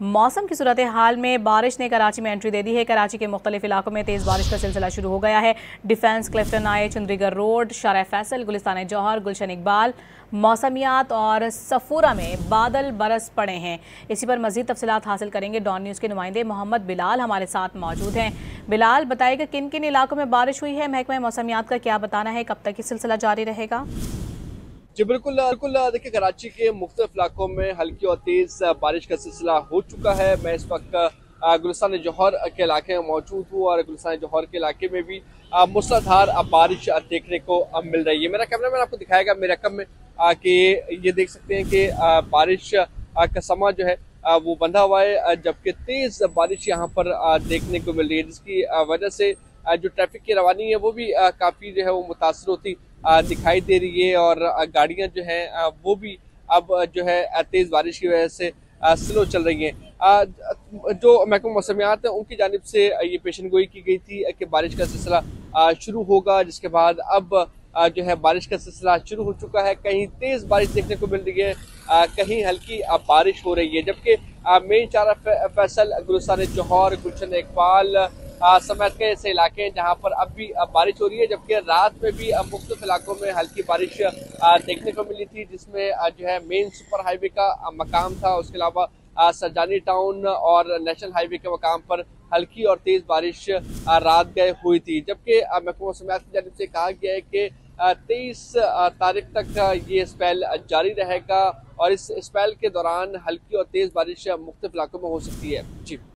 मौसम की सूरत हाल में बारिश ने कराची में एंट्री दे दी है। कराची के मुख्तलिफ इलाकों में तेज़ बारिश का सिलसिला शुरू हो गया है। डिफेंस, क्लिफ्टन आई, चुंदरीगर रोड, शारा फैसल, गुलिस्तान जौहर, गुलशन इकबाल, मौसमियात और सफूरा में बादल बरस पड़े हैं। इसी पर मजीद तफसीलात हासिल करेंगे। डॉन न्यूज़ के नुमाइंदे मोहम्मद बिलाल हमारे साथ मौजूद हैं। बिलाल, बताइएगा किन किन इलाकों में बारिश हुई है, महकमा मौसमियात का क्या बताना है, कब तक ये सिलसिला जारी रहेगा? जी बिल्कुल बिल्कुल। देखिए, कराची के मुख्तलिफ इलाकों में हल्की और तेज़ बारिश का सिलसिला हो चुका है। मैं इस वक्त गुलिस्तान जौहर के इलाके में मौजूद हूँ और गुलिस्तान जौहर के इलाके में भी मूसलाधार बारिश देखने को मिल रही है। मेरा कैमरा मैन आपको दिखाएगा मेरे रकम में कि ये देख सकते हैं कि बारिश का समा जो है वो बंधा हुआ है, जबकि तेज़ बारिश यहाँ पर देखने को मिल रही है, जिसकी वजह से जो ट्रैफिक की रवानी है वो भी काफ़ी जो है वो मुतासर होती दिखाई दे रही है। और गाड़ियां जो है वो भी अब जो है तेज बारिश की वजह से स्लो चल रही हैं। जो महकमा मौसमियात है उनकी जानिब से ये पेशन गोई की गई थी कि बारिश का सिलसिला शुरू होगा, जिसके बाद अब जो है बारिश का सिलसिला शुरू हो चुका है। कहीं तेज बारिश देखने को मिल रही है, कहीं हल्की बारिश हो रही है, जबकि मेन चारा फैसल, गुलिस्तान जौहर, गुलशन इकबाल समेत कई ऐसे इलाके हैं जहाँ पर अब भी बारिश हो रही है। जबकि रात में भी मुख्तलिफ इलाकों में हल्की बारिश देखने को मिली थी, जिसमें जो है मेन सुपर हाईवे का मकाम था। उसके अलावा सरजानी टाउन और नेशनल हाईवे के मकाम पर हल्की और तेज बारिश रात गए हुई थी। जबकि महकमा मौसमियात की जानिब से कहा गया है कि 23 तारीख तक ये स्पेल जारी रहेगा और इस स्पेल के दौरान हल्की और तेज बारिश मुख्तलिफ इलाकों में हो सकती है। जी।